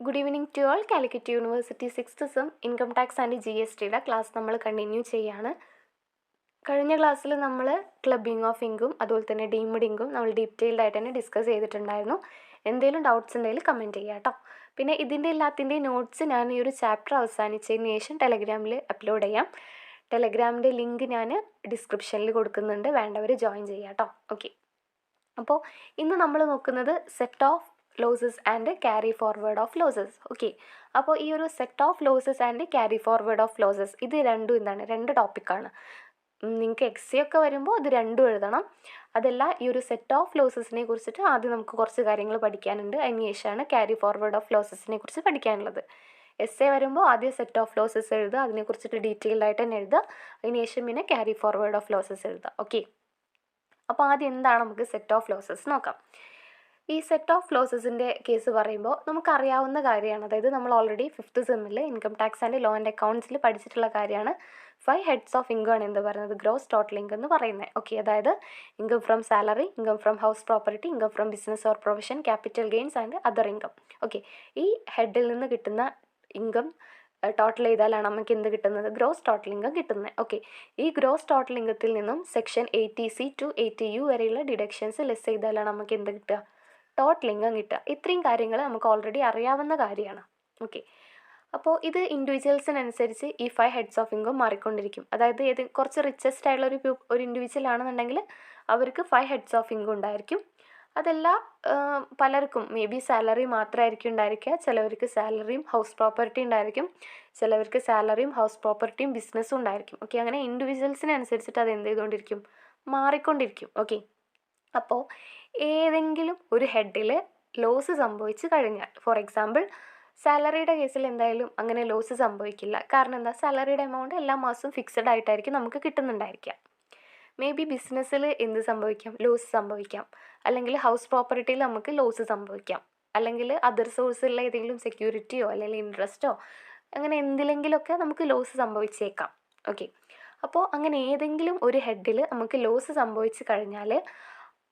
Good evening to all. Calicut university 6th sem income tax and GSTയുടെ class നമ്മൾ continue ചെയ്യാണ്. കഴിഞ്ഞ ക്ലാസ്സിൽ നമ്മൾ ക്ലബിംഗ് ഓഫ് ഇൻകം അതുപോലെ തന്നെ ഡീംഡ് ഇൻകം നമ്മൾ ഡീറ്റെയിൽഡ് ആയിട്ട് തന്നെ ഡിസ്കസ് ചെയ്തിട്ടുണ്ടായിരുന്നു. എന്തെങ്കിലും ഡൗട്ട്സ് ഉണ്ടെങ്കിൽ കമൻറ്റ് ചെയ്യാം കേട്ടോ. പിന്നെ ഇതിൻ്റെ എല്ലാത്തിൻ്റെയും നോട്ട്സ് ഞാൻ ഈ ഒരു ചാപ്റ്റർ അവസാനിച്ചതിന് ശേഷം ടെലഗ്രാമിൽ അപ്ലോഡ് ചെയ്യാം. ടെലഗ്രാമിൻ്റെ ലിങ്ക് ഞാൻ ഡിസ്ക്രിപ്ഷനിൽ കൊടുക്കുന്നുണ്ട്, വേണ്ടവർ ജോയിൻ ചെയ്യാം കേട്ടോ. ഓക്കെ, അപ്പോൾ ഇന്ന് നമ്മൾ നോക്കുന്നത് set off losses and carry forward of losses. Okay, അപ്പോൾ ഈ ഒരു set off losses and carry forward of losses ഇത് രണ്ടും എന്താണ്, രണ്ട് ടോപ്പിക്കാണ്. നിങ്ങൾക്ക് എക്സി ഒക്കെ വരുമ്പോൾ ഇത് രണ്ടും എഴുതണം. അതല്ല, ഈ ഒരു സെറ്റ് ഓഫ് ലോസസിനെ കുറിച്ചിട്ട് ആദ്യം നമുക്ക് കുറച്ച് കാര്യങ്ങൾ പഠിക്കാനുണ്ട്. അതിന് ശേഷമാണ് ക്യാരി ഫോർവേഡ് ഓഫ് ലോസസിനെ കുറിച്ച് പഠിക്കാനുള്ളത്. എസ്സേ വരുമ്പോൾ ആദ്യം സെറ്റ് ഓഫ് ലോസസ് എഴുതുക, അതിനെക്കുറിച്ചിട്ട് ഡീറ്റെയിൽഡ് ആയിട്ട് തന്നെ എഴുതുക. അതിന് ശേഷം പിന്നെ ക്യാരി ഫോർവേഡ് ഓഫ് ലോസസ് എഴുതുക. ഓക്കെ, അപ്പോൾ ആദ്യം എന്താണ് നമുക്ക് സെറ്റ് ഓഫ് ലോസസ് നോക്കാം. ഈ സെറ്റ് ഓഫ് ലോസസിൻ്റെ കേസ് പറയുമ്പോൾ നമുക്കറിയാവുന്ന കാര്യമാണ്. അതായത് നമ്മൾ ഓൾറെഡി 5th സെമ്മിൽ income tax and law and അക്കൗണ്ട്സിൽ പഠിച്ചിട്ടുള്ള കാര്യമാണ്. 5 ഹെഡ്സ് ഓഫ് ഇൻകം ആണ് എന്ത് പറയുന്നത്, ഗ്രോസ് ടോട്ടൽ ഇൻകം എന്ന് പറയുന്നത്. ഓക്കെ, അതായത് income from salary, income from house property, income from business or profession, capital gains and other income. Okay, ഈ ഹെഡിൽ നിന്ന് കിട്ടുന്ന ഇൻകം ടോട്ടൽ ചെയ്താലാണ് നമുക്ക് എന്ത് കിട്ടുന്നത്, ഗ്രോസ് ടോട്ടൽ ഇൻകം കിട്ടുന്നത്. ഓക്കെ, ഈ ഗ്രോസ് ടോട്ടൽ ഇൻകത്തിൽ നിന്നും സെക്ഷൻ 80C to 80U വരെയുള്ള ഡിഡക്ഷൻസ് ലെസ് ചെയ്താലാണ് നമുക്ക് എന്ത് കിട്ടുക, ടോട്ടൽ ഇൻകം കിട്ടുക. ഇത്രയും കാര്യങ്ങൾ നമുക്ക് ഓൾറെഡി അറിയാവുന്ന കാര്യമാണ്. ഓക്കെ, അപ്പോൾ ഇത് ഇൻഡിവിജ്വൽസിനനുസരിച്ച് ഈ 5 ഹെഡ്സ് ഓഫ് ഇൻകം മാറിക്കൊണ്ടിരിക്കും. അതായത് കുറച്ച് റിച്ചസ്റ്റ് ആയിട്ടുള്ള ഒരു ഇൻഡിവിജ്വൽ ആണെന്നുണ്ടെങ്കിൽ അവർക്ക് 5 ഹെഡ്സ് ഓഫ് ഇൻകം ഉണ്ടായിരിക്കും. അതല്ല, പലർക്കും മേ ബി സാലറി മാത്രമായിരിക്കും ഉണ്ടായിരിക്കുക. ചിലവർക്ക് സാലറിയും ഹൗസ് പ്രോപ്പർട്ടി ഉണ്ടായിരിക്കും, ചിലവർക്ക് സാലറിയും ഹൗസ് പ്രോപ്പർട്ടിയും ബിസിനസ്സും ഉണ്ടായിരിക്കും. ഓക്കെ, അങ്ങനെ ഇൻഡിവിജ്വൽസിനനുസരിച്ചിട്ട് അത് എന്ത് ചെയ്തുകൊണ്ടിരിക്കും, മാറിക്കൊണ്ടിരിക്കും. ഓക്കെ, അപ്പോൾ ഏതെങ്കിലും ഒരു ഹെഡിൽ ലോസ് സംഭവിച്ച് കഴിഞ്ഞാൽ, ഫോർ എക്സാമ്പിൾ സാലറിയുടെ കേസിൽ എന്തായാലും അങ്ങനെ ലോസ് സംഭവിക്കില്ല. കാരണം എന്താ, സാലറിയുടെ എമൗണ്ട് എല്ലാ മാസവും ഫിക്സഡ് ആയിട്ടായിരിക്കും നമുക്ക് കിട്ടുന്നുണ്ടായിരിക്കുക. മേ ബി ബിസിനസ്സിൽ എന്ത് സംഭവിക്കാം, ലോസ് സംഭവിക്കാം. അല്ലെങ്കിൽ ഹൗസ് പ്രോപ്പർട്ടിയിൽ നമുക്ക് ലോസ് സംഭവിക്കാം. അല്ലെങ്കിൽ അതർ സോഴ്സിലുള്ള ഏതെങ്കിലും സെക്യൂരിറ്റിയോ അല്ലെങ്കിൽ ഇൻട്രസ്റ്റോ അങ്ങനെ എന്തിലെങ്കിലുമൊക്കെ നമുക്ക് ലോസ് സംഭവിച്ചേക്കാം. ഓക്കെ, അപ്പോൾ അങ്ങനെ ഏതെങ്കിലും ഒരു ഹെഡിൽ നമുക്ക് ലോസ് സംഭവിച്ച് കഴിഞ്ഞാൽ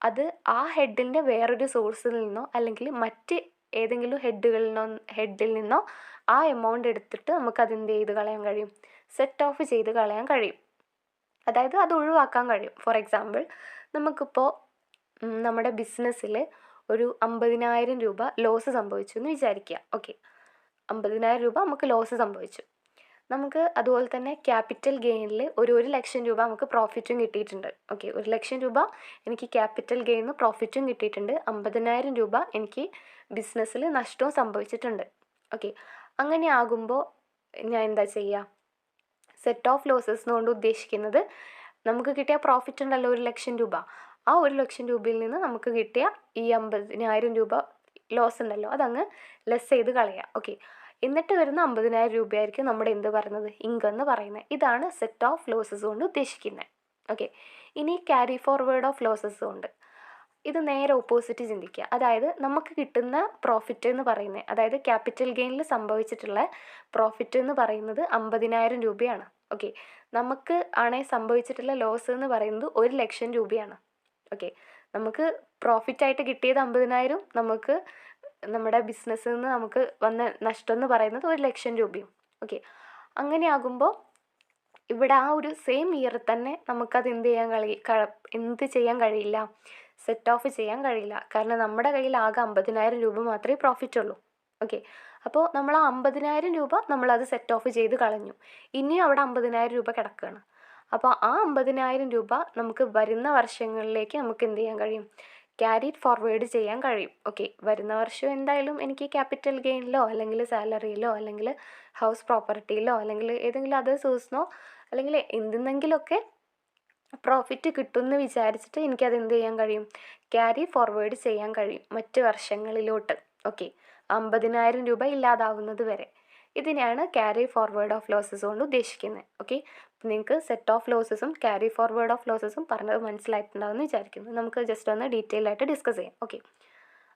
അത് ആ ഹെഡിൻ്റെ വേറൊരു സോഴ്സിൽ നിന്നോ അല്ലെങ്കിൽ മറ്റ് ഏതെങ്കിലും ഹെഡിൽ നിന്നോ ആ എമൗണ്ട് എടുത്തിട്ട് നമുക്കത് എന്ത് ചെയ്ത് കളയാൻ കഴിയും, സെറ്റ് ഓഫ് ചെയ്ത് കളയാൻ കഴിയും. അതായത് അത് ഒഴിവാക്കാൻ കഴിയും. ഫോർ എക്സാമ്പിൾ നമുക്കിപ്പോൾ നമ്മുടെ ബിസിനസ്സിൽ ഒരു 50,000 രൂപ ലോസ് സംഭവിച്ചു എന്ന് വിചാരിക്കുക. ഓക്കെ, 50,000 രൂപ നമുക്ക് ലോസ് സംഭവിച്ചു. നമുക്ക് അതുപോലെ തന്നെ ക്യാപിറ്റൽ ഗെയിനിൽ ഒരു 1,00,000 രൂപ നമുക്ക് പ്രോഫിറ്റും കിട്ടിയിട്ടുണ്ട്. ഓക്കെ, 1,00,000 രൂപ എനിക്ക് ക്യാപിറ്റൽ ഗെയിനിൽ പ്രോഫിറ്റും കിട്ടിയിട്ടുണ്ട്. 50,000 രൂപ എനിക്ക് ബിസിനസ്സിൽ നഷ്ടവും സംഭവിച്ചിട്ടുണ്ട്. ഓക്കെ, അങ്ങനെ ആകുമ്പോൾ ഞാൻ എന്താ ചെയ്യുക, സെറ്റ് ഓഫ് ലോസസ് എന്നുകൊണ്ട് ഉദ്ദേശിക്കുന്നത് നമുക്ക് കിട്ടിയ പ്രോഫിറ്റ് ഉണ്ടല്ലോ 1,00,000 രൂപ, ആ 1,00,000 രൂപയിൽ നിന്ന് നമുക്ക് കിട്ടിയ ഈ 50,000 രൂപ ലോസ് ഉണ്ടല്ലോ അതങ്ങ് ലെസ് ചെയ്ത് കളയുക. ഓക്കെ, എന്നിട്ട് വരുന്ന 50,000 രൂപയായിരിക്കും നമ്മുടെ എന്ത് പറയുന്നത്, ഇൻകം എന്ന് പറയുന്നത്. ഇതാണ് സെറ്റ് ഓഫ് ലോസസ് കൊണ്ട് ഉദ്ദേശിക്കുന്നത്. ഓക്കെ, ഇനി ക്യാരി ഫോർവേഡ് ഓഫ് ലോസസ് കൊണ്ട് ഇത് നേരെ ഓപ്പോസിറ്റ് ചിന്തിക്കുക. അതായത് നമുക്ക് കിട്ടുന്ന പ്രോഫിറ്റ് എന്ന് പറയുന്നത്, അതായത് ക്യാപിറ്റൽ ഗെയിനിൽ സംഭവിച്ചിട്ടുള്ള പ്രോഫിറ്റ് എന്ന് പറയുന്നത് 50,000 രൂപയാണ്. ഓക്കെ, നമുക്ക് സംഭവിച്ചിട്ടുള്ള ലോസ് എന്ന് പറയുന്നത് 1,00,000 രൂപയാണ്. ഓക്കെ, നമുക്ക് പ്രോഫിറ്റായിട്ട് കിട്ടിയത് 50,000, നമുക്ക് നമ്മുടെ ബിസിനസ്സിൽ നിന്ന് നമുക്ക് വന്ന നഷ്ടം എന്ന് പറയുന്നത് 1,00,000 രൂപയും. ഓക്കെ, അങ്ങനെ ആകുമ്പോൾ ഇവിടെ ആ ഒരു സെയിം ഇയർ തന്നെ നമുക്കത് എന്ത് ചെയ്യാൻ കഴിയില്ല, സെറ്റ് ഓഫ് ചെയ്യാൻ കഴിയില്ല. കാരണം നമ്മുടെ കയ്യിൽ ആകെ 50,000 രൂപ മാത്രമേ പ്രോഫിറ്റ് ഉള്ളൂ. ഓക്കെ, അപ്പോൾ നമ്മൾ ആ 50,000 രൂപ നമ്മളത് സെറ്റ് ഓഫ് ചെയ്ത് കളഞ്ഞു. ഇനിയും അവിടെ 50,000 രൂപ കിടക്കുകയാണ്. അപ്പോൾ ആ 50,000 രൂപ നമുക്ക് വരുന്ന വർഷങ്ങളിലേക്ക് നമുക്ക് എന്ത് ചെയ്യാൻ കഴിയും, ക്യാരി ഫോർവേഡ് ചെയ്യാൻ കഴിയും. ഓക്കെ, വരുന്ന വർഷം എന്തായാലും എനിക്ക് ക്യാപിറ്റൽ ഗെയിനിലോ അല്ലെങ്കിൽ സാലറിയിലോ അല്ലെങ്കിൽ ഹൗസ് പ്രോപ്പർട്ടിയിലോ അല്ലെങ്കിൽ ഏതെങ്കിലും അതർ സോഴ്സിനോ അല്ലെങ്കിൽ എന്തെങ്കിലുമൊക്കെ പ്രോഫിറ്റ് കിട്ടുമെന്ന് വിചാരിച്ചിട്ട് എനിക്കത് എന്ത് ചെയ്യാൻ കഴിയും, ക്യാരി ഫോർവേഡ് ചെയ്യാൻ കഴിയും മറ്റ് വർഷങ്ങളിലോട്ട്. ഓക്കെ, 50,000 രൂപ ഇല്ലാതാവുന്നത് വരെ. ഇതിനെയാണ് ക്യാരി ഫോർവേഡ് ഓഫ് ലോസസ് കൊണ്ട് ഉദ്ദേശിക്കുന്നത്. ഓക്കെ, നിങ്ങൾക്ക് സെറ്റ് ഓഫ് ലോസസും ക്യാരി ഫോർവേഡ് ഓഫ് ലോസസും പറഞ്ഞത് മനസ്സിലായിട്ടുണ്ടാവുമെന്ന് വിചാരിക്കുന്നു. നമുക്ക് ജസ്റ്റ് ഒന്ന് ഡീറ്റെയിൽ ആയിട്ട് ഡിസ്കസ് ചെയ്യാം. ഓക്കെ,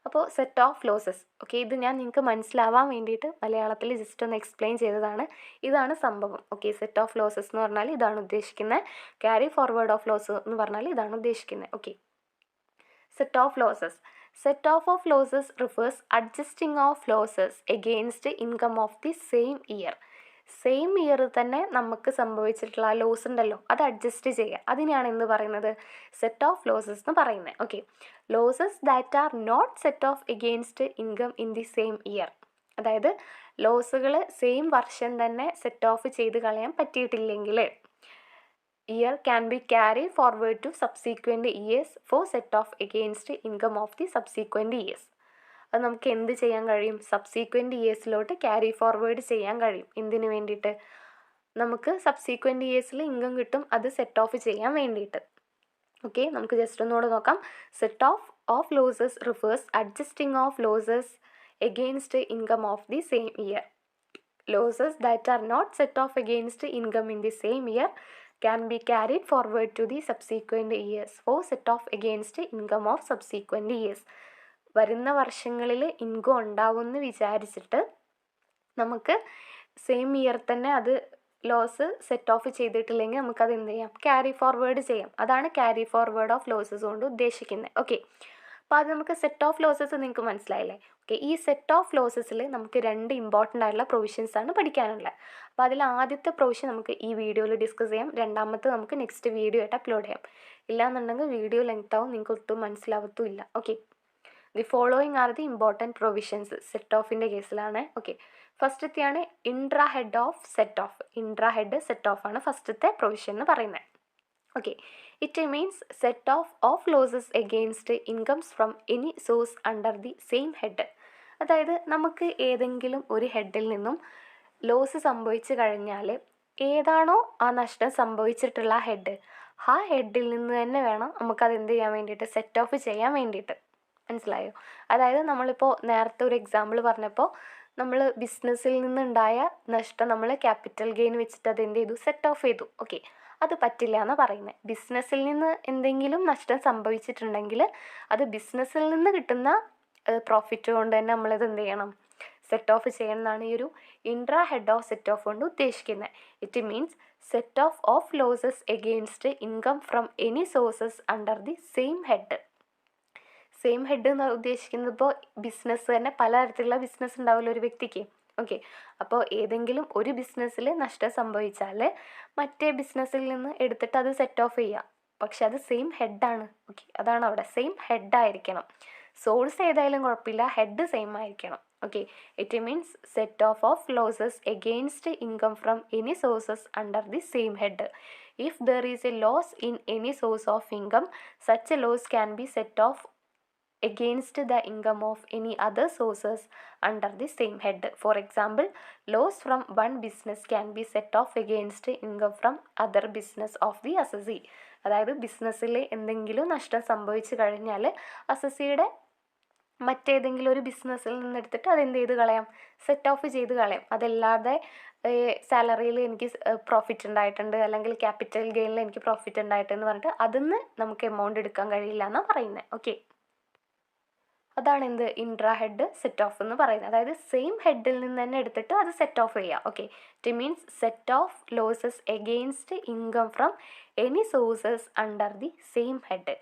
അപ്പോൾ സെറ്റ് ഓഫ് ലോസസ്. ഓക്കെ, ഇത് ഞാൻ നിങ്ങൾക്ക് മനസ്സിലാവാൻ വേണ്ടിയിട്ട് മലയാളത്തിൽ ജസ്റ്റ് ഒന്ന് എക്സ്പ്ലെയിൻ ചെയ്തതാണ്. ഇതാണ് സംഭവം. ഓക്കെ, സെറ്റ് ഓഫ് ലോസസ് എന്ന് പറഞ്ഞാൽ ഇതാണ് ഉദ്ദേശിക്കുന്നത്. ക്യാരി ഫോർവേഡ് ഓഫ് ലോസ് എന്ന് പറഞ്ഞാൽ ഇതാണ് ഉദ്ദേശിക്കുന്നത്. Okay, set off losses. Set off losses refers adjusting of losses against income of the same year. Same year തന്നെ നമുക്ക് സംഭവിച്ചിട്ടുള്ള ആ ലോസ് ഉണ്ടല്ലോ, അത് അഡ്ജസ്റ്റ് ചെയ്യുക. അതിനെയാണ് എന്ത് പറയുന്നത്? സെറ്റ് ഓഫ് ലോസസ് എന്ന് പറയുന്നത്. Okay, losses that are not set off against income in the same year. അതായത് ലോസുകൾ സെയിം വർഷം തന്നെ സെറ്റ് ഓഫ് ചെയ്ത് കളയാൻ പറ്റിയിട്ടില്ലെങ്കിൽ year can be carry forward to subsequent years for set off against income of the subsequent years. അത് നമുക്ക് എന്ത് ചെയ്യാൻ കഴിയും? സബ്സീക്വൻറ്റ് ഇയേഴ്സിലോട്ട് ക്യാരി ഫോർവേഡ് ചെയ്യാൻ കഴിയും. എന്തിനു വേണ്ടിയിട്ട്? നമുക്ക് സബ്സീക്വൻറ്റ് ഇയേഴ്സിൽ ഇൻകം കിട്ടും, അത് സെറ്റ് ഓഫ് ചെയ്യാൻ വേണ്ടിയിട്ട്. ഓക്കെ, നമുക്ക് ജസ്റ്റ് ഒന്നുകൂടെ നോക്കാം. Set off losses refers adjusting of losses against income of the same year. Losses that are not set off against income in the same year can be carried forward to the subsequent years for set off against income of subsequent years. വരുന്ന വർഷങ്ങളിൽ income ഉണ്ടാവുമെന്ന് വിചാരിച്ചിട്ട് നമുക്ക് same year തന്നെ അത് loss set of ചെയ്തിട്ടില്ലെങ്കിൽ നമുക്കത് എന്ത് ചെയ്യാം? ക്യാരി ഫോർവേഡ് ചെയ്യാം. അതാണ് ക്യാരി ഫോർവേഡ് ഓഫ് ലോസസ് കൊണ്ട് ഉദ്ദേശിക്കുന്നത്. ഓക്കെ, അപ്പോൾ അത് നമുക്ക് സെറ്റ് ഓഫ് ലോസസ് നിങ്ങൾക്ക് മനസ്സിലായില്ലേ? ഓക്കെ, ഈ സെറ്റ് ഓഫ് ലോസസിൽ നമുക്ക് 2 ഇമ്പോർട്ടൻ്റ് ആയിട്ടുള്ള പ്രൊവിഷൻസ് ആണ് പഠിക്കാനുള്ളത്. അപ്പോൾ അതിൽ ആദ്യത്തെ പ്രൊവിഷൻ നമുക്ക് ഈ വീഡിയോയിൽ ഡിസ്കസ് ചെയ്യാം, രണ്ടാമത്തെ നമുക്ക് നെക്സ്റ്റ് വീഡിയോ ആയിട്ട് അപ്ലോഡ് ചെയ്യാം. ഇല്ലാന്നുണ്ടെങ്കിൽ വീഡിയോ ലെങ്ത് ആവും, നിങ്ങൾക്ക് ഒട്ടും മനസ്സിലാവത്തും ഇല്ല. Okay, the following are the important provisions set ഓഫിൻ്റെ കേസിലാണ്. ഓക്കെ, ഫസ്റ്റത്തെയാണ് intra head of set off. Intra head set off ആണ് ഫസ്റ്റത്തെ പ്രൊവിഷൻ എന്ന് പറയുന്നത്. Okay, it means set off losses against incomes from any source under the same head. അതായത് നമുക്ക് ഏതെങ്കിലും ഒരു ഹെഡിൽ നിന്നും ലോസ് സംഭവിച്ചു കഴിഞ്ഞാൽ ഏതാണോ ആ നഷ്ടം സംഭവിച്ചിട്ടുള്ള ഹെഡ്, ആ ഹെഡിൽ നിന്ന് തന്നെ വേണം നമുക്കത് എന്ത് ചെയ്യാൻ വേണ്ടിയിട്ട്? സെറ്റ് ഓഫ് ചെയ്യാൻ വേണ്ടിയിട്ട്. മനസ്സിലായോ? അതായത് നമ്മളിപ്പോൾ നേരത്തെ ഒരു എക്സാമ്പിൾ പറഞ്ഞപ്പോൾ നമ്മൾ ബിസിനസ്സിൽ നിന്നുണ്ടായ നഷ്ടം നമ്മൾ ക്യാപിറ്റൽ ഗെയിൻ വെച്ചിട്ട് അത് എന്ത് ചെയ്തു? സെറ്റ് ഓഫ് ചെയ്തു. ഓക്കെ, അത് പറ്റില്ല എന്നാണ് പറയുന്നത്. ബിസിനസ്സിൽ നിന്ന് എന്തെങ്കിലും നഷ്ടം സംഭവിച്ചിട്ടുണ്ടെങ്കിൽ അത് ബിസിനസ്സിൽ നിന്ന് കിട്ടുന്ന പ്രോഫിറ്റ് കൊണ്ട് തന്നെ നമ്മളിത് എന്ത് ചെയ്യണം? സെറ്റ് ഓഫ് ചെയ്യണം എന്നാണ് ഈ ഒരു intra head of set of കൊണ്ട് ഉദ്ദേശിക്കുന്നത്. It means set off losses against income from any sources under the same head. Same head എന്ന് ഉദ്ദേശിക്കുന്നത് ഇപ്പോൾ ബിസിനസ് തന്നെ പലതരത്തിലുള്ള ബിസിനസ് ഉണ്ടാവില്ല ഒരു വ്യക്തിക്ക്. ഓക്കെ, അപ്പോൾ ഏതെങ്കിലും ഒരു ബിസിനസ്സിൽ നഷ്ടം സംഭവിച്ചാൽ മറ്റേ ബിസിനസ്സിൽ നിന്ന് എടുത്തിട്ട് അത് സെറ്റ് ഓഫ് ചെയ്യുക. പക്ഷെ അത് സെയിം ഹെഡാണ്. ഓക്കെ, അതാണ് അവിടെ സെയിം ഹെഡായിരിക്കണം. സോഴ്സ് ഏതായാലും കുഴപ്പമില്ല, ഹെഡ് സെയിം ആയിരിക്കണം. Okay, it means set off losses against income from any sources under the same head. If there is a loss in any source of income, such a loss can be set off against the income of any other sources under the same head. For example, loss from one business can be set off against income from other business of the assessee. അതായത് ബിസിനസ്സിൽ എന്തെങ്കിലും നഷ്ടം സംഭവിച്ചു കഴിഞ്ഞാൽ അസസിയുടെ മറ്റേതെങ്കിലും ഒരു ബിസിനസ്സിൽ നിന്നെടുത്തിട്ട് അതെന്ത് ചെയ്ത് കളയാം? സെറ്റ് ഓഫ് ചെയ്ത് കളയാം. അതല്ലാതെ സാലറിയിൽ എനിക്ക് പ്രോഫിറ്റ് ഉണ്ടായിട്ടുണ്ട് അല്ലെങ്കിൽ ക്യാപിറ്റൽ ഗെയിനിൽ എനിക്ക് പ്രോഫിറ്റ് ഉണ്ടായിട്ടെന്ന് പറഞ്ഞിട്ട് അതിന്ന് നമുക്ക് എമൗണ്ട് എടുക്കാൻ കഴിയില്ല എന്നാണ് പറയുന്നത്. ഓക്കെ, അതാണ് എന്ത്? ഇൻട്രാ ഹെഡ് സെറ്റ് ഓഫ് എന്ന് പറയുന്നത്. അതായത് സെയിം ഹെഡിൽ നിന്ന് തന്നെ എടുത്തിട്ട് അത് സെറ്റ് ഓഫ് ചെയ്യുക. Okay, it means set off losses against income from any sources under the same head.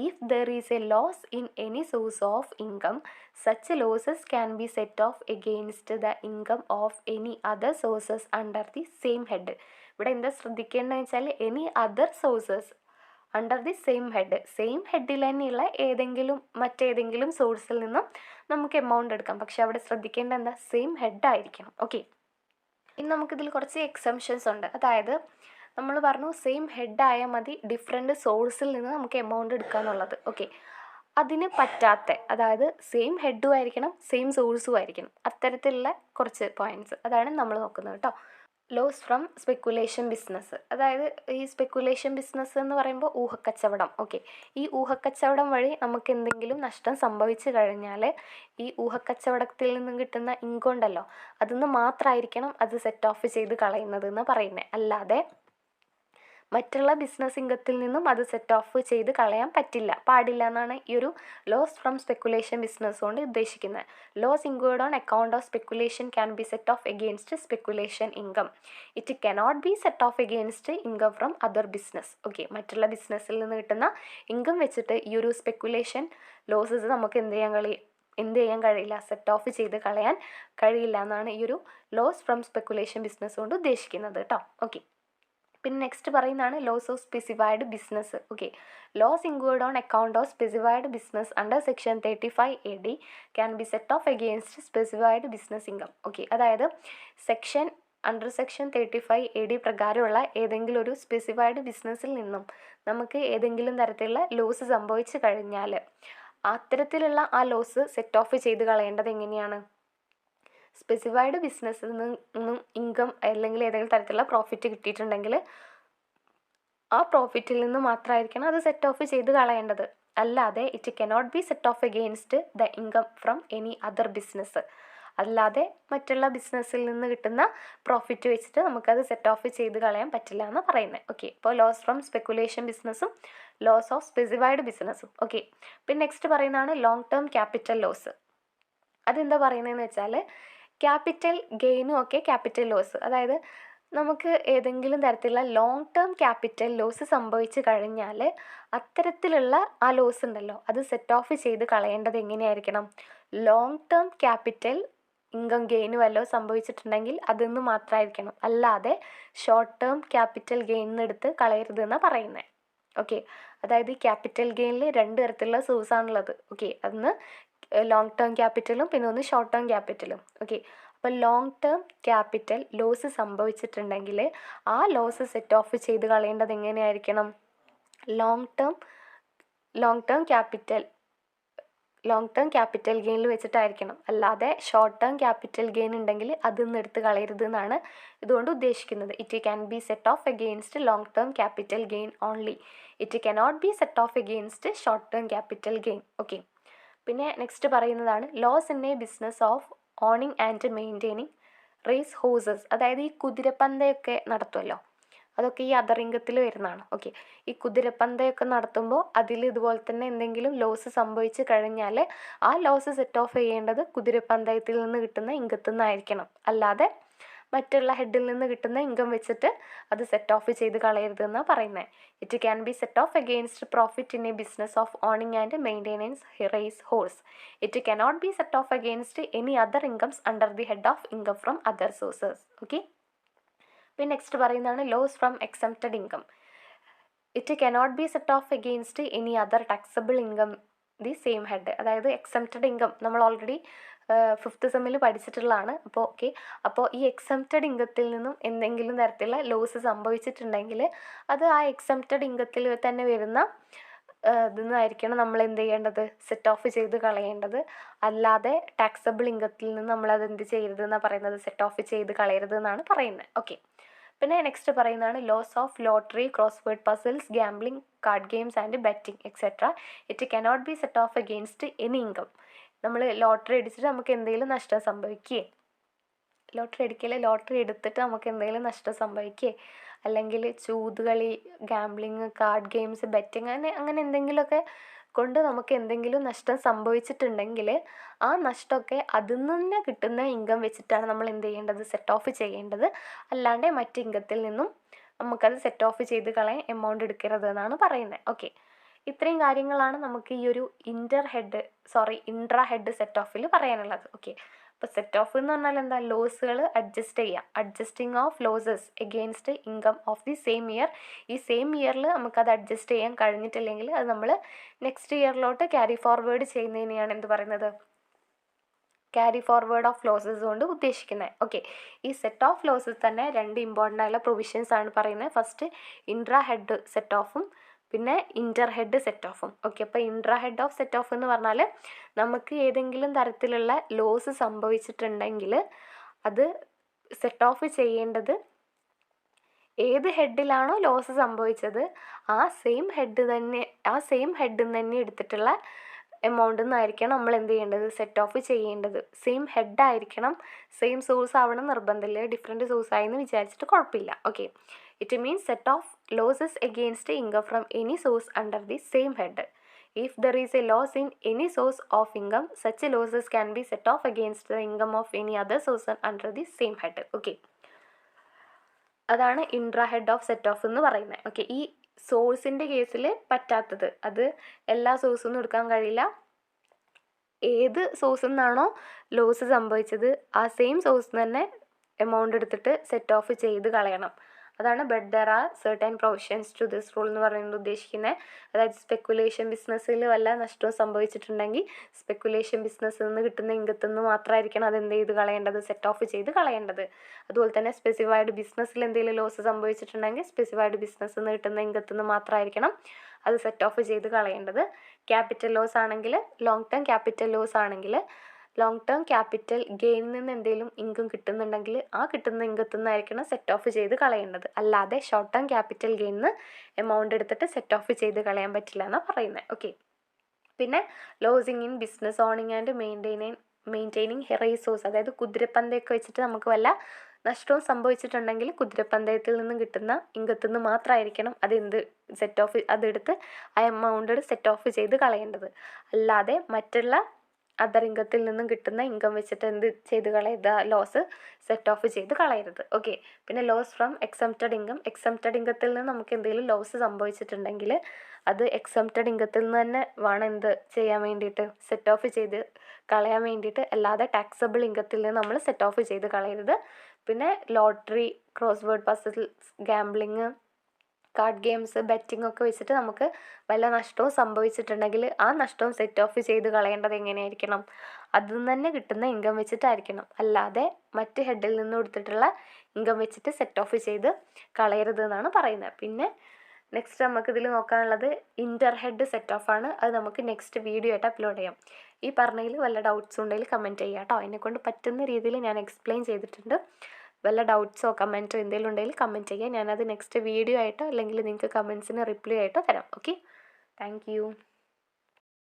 If there is a loss in any source of income, such losses can be set off against the income of any other sources under the same head. ഇവിടെ എന്താ ശ്രദ്ധിക്കേണ്ടതെന്ന് വെച്ചാൽ any other sources under the same head. Same ഹെഡിൽ തന്നെയുള്ള മറ്റേതെങ്കിലും സോഴ്സിൽ നിന്നും നമുക്ക് എമൗണ്ട് എടുക്കാം. പക്ഷെ അവിടെ ശ്രദ്ധിക്കേണ്ട എന്താ? സെയിം ഹെഡ് ആയിരിക്കണം. ഓക്കെ, ഇനി നമുക്കിതിൽ കുറച്ച് എക്സംഷൻസ് ഉണ്ട്. അതായത് നമ്മൾ പറഞ്ഞു സെയിം ഹെഡ് ആയാൽ മതി ഡിഫറെൻറ്റ് സോഴ്സിൽ നിന്ന് നമുക്ക് എമൗണ്ട് എടുക്കാന്നുള്ളത്. ഓക്കെ, അതിന് പറ്റാത്ത, അതായത് സെയിം ഹെഡും ആയിരിക്കണം സെയിം സോഴ്സും ആയിരിക്കണം. അത്തരത്തിലുള്ള കുറച്ച് പോയിൻറ്റ്സ് അതാണ് നമ്മൾ നോക്കുന്നത് കേട്ടോ. Loss from speculation business. അതായത് ഈ സ്പെക്കുലേഷൻ ബിസിനസ് എന്ന് പറയുമ്പോൾ ഊഹക്കച്ചവടം. ഓക്കെ, ഈ ഊഹക്കച്ചവടം വഴി നമുക്ക് എന്തെങ്കിലും നഷ്ടം സംഭവിച്ചു കഴിഞ്ഞാൽ ഈ ഊഹക്കച്ചവടത്തിൽ നിന്നും കിട്ടുന്ന ഇൻകം ഉണ്ടല്ലോ, അതിന്ന് മാത്രമായിരിക്കണം അത് സെറ്റ് ഓഫ് ചെയ്ത് കളയുന്നത് എന്ന് പറയുന്നത്. അല്ലാതെ മറ്റുള്ള ബിസിനസ് ഇൻകത്തിൽ നിന്നും അത് സെറ്റ് ഓഫ് ചെയ്ത് കളയാൻ പാടില്ല എന്നാണ് ഈ ഒരു ലോസ് ഫ്രം സ്പെക്കുലേഷൻ ബിസിനസ് കൊണ്ട് ഉദ്ദേശിക്കുന്നത്. Loss incurred on account of speculation can be set off against speculation income. It cannot be set off against income from other business. Okay, മറ്റുള്ള ബിസിനസ്സിൽ നിന്ന് കിട്ടുന്ന ഇൻകം വെച്ചിട്ട് ഈ ഒരു സ്പെക്കുലേഷൻ ലോസസ് നമുക്ക് എന്ത് ചെയ്യാൻ കഴിയില്ല, സെറ്റ് ഓഫ് ചെയ്ത് കളയാൻ കഴിയില്ല എന്നാണ് ഈ ഒരു ലോസ് ഫ്രം സ്പെക്കുലേഷൻ ബിസിനസ് കൊണ്ട് ഉദ്ദേശിക്കുന്നത് കേട്ടോ. ഓക്കെ, പിന്നെ നെക്സ്റ്റ് പറയുന്നതാണ് loss of specified business. Okay, loss incurred on account of specified business under section 35 AD can be set off against specified business income. Okay, അതായത് അണ്ടർ സെക്ഷൻ 35 AD പ്രകാരമുള്ള ഏതെങ്കിലും ഒരു specified ബിസിനസ്സിൽ നിന്നും നമുക്ക് ഏതെങ്കിലും തരത്തിലുള്ള ലോസ് സംഭവിച്ചു കഴിഞ്ഞാൽ അത്തരത്തിലുള്ള ആ ലോസ് സെറ്റ് ഓഫ് ചെയ്ത് കളയേണ്ടത് എങ്ങനെയാണ്? സ്പെസിഫൈഡ് ബിസിനസ്സിൽ നിന്നും ഇൻകം അല്ലെങ്കിൽ ഏതെങ്കിലും തരത്തിലുള്ള പ്രോഫിറ്റ് കിട്ടിയിട്ടുണ്ടെങ്കിൽ ആ പ്രോഫിറ്റിൽ നിന്ന് മാത്രമായിരിക്കണം അത് സെറ്റ് ഓഫ് ചെയ്ത് കളയേണ്ടത്. അല്ലാതെ it cannot be set off against the income from any other business. അല്ലാതെ മറ്റുള്ള ബിസിനസ്സിൽ നിന്ന് കിട്ടുന്ന പ്രോഫിറ്റ് വെച്ചിട്ട് നമുക്കത് സെറ്റ് ഓഫ് ചെയ്ത് കളയാൻ പറ്റില്ല എന്ന് പറയുന്നത്. ഓക്കെ, ഇപ്പോൾ ലോസ് ഫ്രം സ്പെക്കുലേഷൻ ബിസിനസ്സും ലോസ് ഓഫ് സ്പെസിഫൈഡ് ബിസിനസ്സും. ഓക്കെ, പിന്നെ നെക്സ്റ്റ് പറയുന്നതാണ് ലോങ് ടേം ക്യാപിറ്റൽ ലോസ്. അതെന്താ പറയുന്നതെന്ന് വെച്ചാൽ ക്യാപിറ്റൽ ഗെയിനും ഒക്കെ ക്യാപിറ്റൽ ലോസ്, അതായത് നമുക്ക് ഏതെങ്കിലും തരത്തിലുള്ള ലോങ് ടേം ക്യാപിറ്റൽ ലോസ് സംഭവിച്ചു കഴിഞ്ഞാൽ അത്തരത്തിലുള്ള ആ ലോസ് ഉണ്ടല്ലോ അത് സെറ്റ് ഓഫ് ചെയ്ത് കളയേണ്ടത് എങ്ങനെയായിരിക്കണം? Long term capital income gain വല്ലതും സംഭവിച്ചിട്ടുണ്ടെങ്കിൽ അതൊന്ന് മാത്രമായിരിക്കണം, അല്ലാതെ ഷോർട്ട് ടേം ക്യാപിറ്റൽ ഗെയിനിന്ന് എടുത്ത് കളയരുത് എന്നാണ് പറയുന്നത്. ഓക്കെ, അതായത് ഈ ക്യാപിറ്റൽ ഗെയിനിൽ 2 തരത്തിലുള്ള സോഴ്സ് ആണുള്ളത്. ഓക്കെ, അതൊന്ന് ലോങ് ടേം ക്യാപിറ്റലും പിന്നെ ഒന്ന് ഷോർട്ട് ടേം ക്യാപിറ്റലും. ഓക്കെ, അപ്പോൾ ലോങ് ടേം ക്യാപിറ്റൽ ലോസ് സംഭവിച്ചിട്ടുണ്ടെങ്കിൽ ആ ലോസ് സെറ്റ് ഓഫ് ചെയ്ത് കളയേണ്ടത് എങ്ങനെയായിരിക്കണം? ലോങ് ടേം ക്യാപിറ്റൽ ഗെയിനിൽ വെച്ചിട്ടായിരിക്കണം, അല്ലാതെ ഷോർട്ട് ടേം ക്യാപിറ്റൽ ഗെയിൻ ഉണ്ടെങ്കിൽ അതൊന്നും എടുത്ത് കളയരുത് എന്നാണ് ഇതുകൊണ്ട് ഉദ്ദേശിക്കുന്നത്. It can be set off against long term capital gain only. It cannot be set off against short term capital gain. Okay, പിന്നെ നെക്സ്റ്റ് പറയുന്നതാണ് loss in a business of owning and maintaining race horses. അതായത് ഈ കുതിരപ്പന്തയൊക്കെ നടത്തുമല്ലോ, അതൊക്കെ ഈ other ഇൻകത്തിൽ വരുന്നതാണ്. Okay, ഈ കുതിരപ്പന്തയൊക്കെ നടത്തുമ്പോൾ അതിൽ ഇതുപോലെ തന്നെ എന്തെങ്കിലും ലോസ് സംഭവിച്ചു കഴിഞ്ഞാൽ ആ ലോസ് സെറ്റ് ഓഫ് ചെയ്യേണ്ടത് കുതിരപ്പന്തയത്തിൽ നിന്ന് കിട്ടുന്ന ഇൻകത്തിൽ നിന്നായിരിക്കണം, അല്ലാതെ മറ്റുള്ള ഹെഡിൽ നിന്ന് കിട്ടുന്ന ഇൻകം വെച്ചിട്ട് അത് സെറ്റ് ഓഫ് ചെയ്ത് കളയരുത് എന്നാണ് പറയുന്നത്. It can be set off against profit in a business of owning and maintenance race horse. It cannot be set off against any other incomes under the head of income from other sources. Okay, പിന്നെ next പറയുന്നതാണ് loss from exempted income. It cannot be set off against any other taxable income the same head. അതായത് exempted income നമ്മൾ already 5th സെമ്മിൽ പഠിച്ചിട്ടുള്ളതാണ്. അപ്പോൾ ഈ exempted ഇൻകത്തിൽ നിന്നും എന്തെങ്കിലും തരത്തിലുള്ള ലോസ് സംഭവിച്ചിട്ടുണ്ടെങ്കിൽ അത് ആ എക്സംപ്റ്റഡ് ഇൻകത്തിൽ തന്നെ വരുന്ന ഇതെന്നായിരിക്കണം നമ്മൾ എന്ത് ചെയ്യേണ്ടത്, സെറ്റ് ഓഫ് ചെയ്ത് കളയേണ്ടത്. അല്ലാതെ ടാക്സബിൾ ഇൻകത്തിൽ നിന്ന് നമ്മളത് എന്ത് ചെയ്യരുത് എന്നാണ് പറയുന്നത്, സെറ്റ് ഓഫ് ചെയ്ത് കളയരുത് എന്നാണ് പറയുന്നത്. ഓക്കെ, പിന്നെ നെക്സ്റ്റ് പറയുന്നതാണ് loss of lottery, crossword puzzles, gambling, card games and betting etcetera. It cannot be set off against any income. നമ്മൾ ലോട്ടറി അടിച്ചിട്ട് നമുക്ക് എന്തെങ്കിലും നഷ്ടം സംഭവിക്കുകയെ, ലോട്ടറി എടുത്തിട്ട് നമുക്ക് എന്തെങ്കിലും നഷ്ടം സംഭവിക്കുകയെ, അല്ലെങ്കിൽ ചൂതുകളി, ഗാംബ്ലിങ്, കാർഡ് ഗെയിംസ്, ബെറ്റിംഗ് അങ്ങനെ എന്തെങ്കിലുമൊക്കെ കൊണ്ട് നമുക്ക് എന്തെങ്കിലും നഷ്ടം സംഭവിച്ചിട്ടുണ്ടെങ്കിൽ ആ നഷ്ടമൊക്കെ അതിൽ നിന്ന് കിട്ടുന്ന ഇൻകം വെച്ചിട്ടാണ് നമ്മൾ എന്ത് ചെയ്യേണ്ടത്, സെറ്റ് ഓഫ് ചെയ്യേണ്ടത്. അല്ലാണ്ട് മറ്റ് ഇൻകത്തിൽ നിന്നും നമുക്കത് സെറ്റ് ഓഫ് ചെയ്ത് കളയാൻ എമൗണ്ട് എടുക്കരുത് എന്നാണ് പറയുന്നത്. ഓക്കെ, ഇത്രയും കാര്യങ്ങളാണ് നമുക്ക് ഈ ഒരു ഇൻട്രാ ഹെഡ് സെറ്റ് ഓഫിൽ പറയാനുള്ളത്. ഓക്കെ, അപ്പോൾ സെറ്റ് ഓഫ് എന്ന് പറഞ്ഞാൽ എന്താ, ലോസുകൾ അഡ്ജസ്റ്റ് ചെയ്യുക, adjusting of losses against income of the same year. ഈ സെയിം ഇയറിൽ നമുക്കത് അഡ്ജസ്റ്റ് ചെയ്യാൻ കഴിഞ്ഞിട്ടില്ലെങ്കിൽ അത് നമ്മൾ നെക്സ്റ്റ് ഇയറിലോട്ട് ക്യാരി ഫോർവേഡ് ചെയ്യുന്നതിനെയാണ് എന്ത് പറയുന്നത്, ക്യാരി ഫോർവേഡ് ഓഫ് ലോസസ് കൊണ്ട് ഉദ്ദേശിക്കുന്നത്. ഓക്കെ, ഈ സെറ്റ് ഓഫ് ലോസസ് തന്നെ 2 ഇമ്പോർട്ടൻ്റ് ആയുള്ള പ്രൊവിഷൻസ് ആണ് പറയുന്നത്. ഫസ്റ്റ് ഇൻട്രാ ഹെഡ് സെറ്റ് ഓഫും പിന്നെ ഇൻ്റർ ഹെഡ് സെറ്റ് ഓഫും. ഓക്കെ, അപ്പോൾ intra head of set off എന്ന് പറഞ്ഞാൽ നമുക്ക് ഏതെങ്കിലും തരത്തിലുള്ള ലോസ് സംഭവിച്ചിട്ടുണ്ടെങ്കിൽ അത് സെറ്റ് ഓഫ് ചെയ്യേണ്ടത് ഏത് ഹെഡിലാണോ ലോസ് സംഭവിച്ചത് ആ സെയിം ഹെഡിൽ തന്നെ എടുത്തിട്ടുള്ള എമൗണ്ടിൽ നിന്നായിരിക്കണം നമ്മൾ എന്ത് ചെയ്യേണ്ടത്, സെറ്റ് ഓഫ് ചെയ്യേണ്ടത്. സെയിം ഹെഡ് ആയിരിക്കണം, സെയിം സോഴ്സ് ആവണം നിർബന്ധമില്ല, ഡിഫറെൻറ്റ് സോഴ്സ് ആയെന്ന് വിചാരിച്ചിട്ട് കുഴപ്പമില്ല. Okay, it means set off losses against income from any source under the same head. If there is a loss in any source of income, such losses can be set off against the income of any other source under the same head. Okay, അതാണ് intra head of set off എന്ന് പറയുന്നത്. Okay, ഈ സോഴ്സിൻ്റെ കേസിൽ പറ്റാത്തത്, അത് എല്ലാ സോഴ്സിൽ നിന്നും എടുക്കാൻ കഴിയില്ല. ഏത് സോഴ്സിൽ നിന്നാണോ ലോസ് സംഭവിച്ചത് ആ സെയിം സോഴ്സിൽ തന്നെ എമൗണ്ട് എടുത്തിട്ട് സെറ്റ് ഓഫ് ചെയ്ത് കളയണം. അതാണ് but there are certain provisions to this rule എന്ന് പറയുന്നത് ഉദ്ദേശിക്കുന്നത്. അതായത് സ്പെക്കുലേഷൻ ബിസിനസ്സിൽ വല്ല നഷ്ടവും സംഭവിച്ചിട്ടുണ്ടെങ്കിൽ സ്പെക്കുലേഷൻ ബിസിനസ്സിൽ നിന്ന് കിട്ടുന്ന ഇൻകത്തിൽ നിന്ന് മാത്രമായിരിക്കണം അത് എന്ത് ചെയ്ത് കളയേണ്ടത്, സെറ്റ് ഓഫ് ചെയ്ത് കളയേണ്ടത്. അതുപോലെ തന്നെ സ്പെസിഫൈഡ് ബിസിനസ്സിൽ എന്തെങ്കിലും ലോസ് സംഭവിച്ചിട്ടുണ്ടെങ്കിൽ സ്പെസിഫൈഡ് ബിസിനസ്സിൽ നിന്ന് കിട്ടുന്ന ഇൻകത്തിൽ നിന്ന് മാത്രമായിരിക്കണം അത് സെറ്റ് ഓഫ് ചെയ്ത് കളയേണ്ടത്. ക്യാപിറ്റൽ ലോസ് ആണെങ്കിൽ, ലോങ് ടേം ക്യാപിറ്റൽ ലോസ് ആണെങ്കിൽ ലോങ് ടേം ക്യാപിറ്റൽ ഗെയിനിൽ നിന്ന് എന്തെങ്കിലും ഇൻകം കിട്ടുന്നുണ്ടെങ്കിൽ ആ കിട്ടുന്ന ഇൻകത്തിൽ നിന്നായിരിക്കണം സെറ്റ് ഓഫ് ചെയ്ത് കളയേണ്ടത്. അല്ലാതെ ഷോർട്ട് ടേം ക്യാപിറ്റൽ ഗെയിനിൽ നിന്ന് എമൗണ്ട് എടുത്തിട്ട് സെറ്റ് ഓഫ് ചെയ്ത് കളയാൻ പറ്റില്ല എന്നാണ് പറയുന്നത്. ഓക്കെ, പിന്നെ losing in business owning and maintaining resource, അതായത് കുതിരപ്പന്തയൊക്കെ വെച്ചിട്ട് നമുക്ക് വല്ല നഷ്ടവും സംഭവിച്ചിട്ടുണ്ടെങ്കിൽ കുതിരപ്പന്തയത്തിൽ നിന്നും കിട്ടുന്ന ഇൻകത്തിൽ നിന്ന് മാത്രമായിരിക്കണം സെറ്റ് ഓഫ് അതെടുത്ത് ആ എമൗണ്ട് സെറ്റ് ഓഫ് ചെയ്ത് കളയേണ്ടത്. അല്ലാതെ മറ്റുള്ള അതർ ഇൻകത്തിൽ നിന്നും കിട്ടുന്ന ഇൻകം വെച്ചിട്ട് എന്ത് ചെയ്ത് കളയരുത്, ലോസ് സെറ്റ് ഓഫ് ചെയ്ത് കളയരുത്. ഓക്കെ, പിന്നെ loss from exempted income, exempted ഇൻകത്തിൽ നിന്ന് നമുക്ക് എന്തെങ്കിലും ലോസ് സംഭവിച്ചിട്ടുണ്ടെങ്കിൽ അത് എക്സംപ്റ്റഡ് ഇൻകത്തിൽ നിന്ന് തന്നെ വേണം എന്ത് ചെയ്യാൻ വേണ്ടിയിട്ട്, സെറ്റ് ഓഫ് ചെയ്ത് കളയാൻ വേണ്ടിയിട്ട്. അല്ലാതെ ടാക്സബിൾ ഇൻകത്തിൽ നിന്ന് നമ്മൾ സെറ്റ് ഓഫ് ചെയ്ത് കളയരുത്. പിന്നെ lottery, cross word puzzles, gambling, card games, betting ഒക്കെ വെച്ചിട്ട് നമുക്ക് വല്ല നഷ്ടവും സംഭവിച്ചിട്ടുണ്ടെങ്കിൽ ആ നഷ്ടവും സെറ്റ് ഓഫ് ചെയ്ത് കളയേണ്ടത് എങ്ങനെയായിരിക്കണം, അതിൽ നിന്ന് തന്നെ കിട്ടുന്ന ഇൻകം വെച്ചിട്ടായിരിക്കണം. അല്ലാതെ മറ്റ് ഹെഡിൽ നിന്ന് കൊടുത്തിട്ടുള്ള ഇൻകം വെച്ചിട്ട് സെറ്റ് ഓഫ് ചെയ്ത് കളയരുത് എന്നാണ് പറയുന്നത്. പിന്നെ നെക്സ്റ്റ് നമുക്കിതിൽ നോക്കാനുള്ളത് ഇൻ്റർ ഹെഡ് സെറ്റ് ഓഫ് ആണ്. അത് നമുക്ക് നെക്സ്റ്റ് വീഡിയോ ആയിട്ട് അപ്ലോഡ് ചെയ്യാം. ഈ പറഞ്ഞതിൽ വല്ല ഡൗട്ട്സ് ഉണ്ടെങ്കിൽ കമൻറ്റ് ചെയ്യാം കേട്ടോ. എന്നെക്കൊണ്ട് പറ്റുന്ന രീതിയിൽ ഞാൻ എക്സ്പ്ലെയിൻ ചെയ്തിട്ടുണ്ട്. വല്ല ഡൗട്ട്സോ കമൻറ്റോ എന്തെങ്കിലും ഉണ്ടെങ്കിൽ കമൻറ്റ് ചെയ്യുക. ഞാനത് നെക്സ്റ്റ് വീഡിയോ ആയിട്ടോ അല്ലെങ്കിൽ നിങ്ങൾക്ക് കമൻസിന് റിപ്ലൈ ആയിട്ടോ തരാം. Okay, thank you.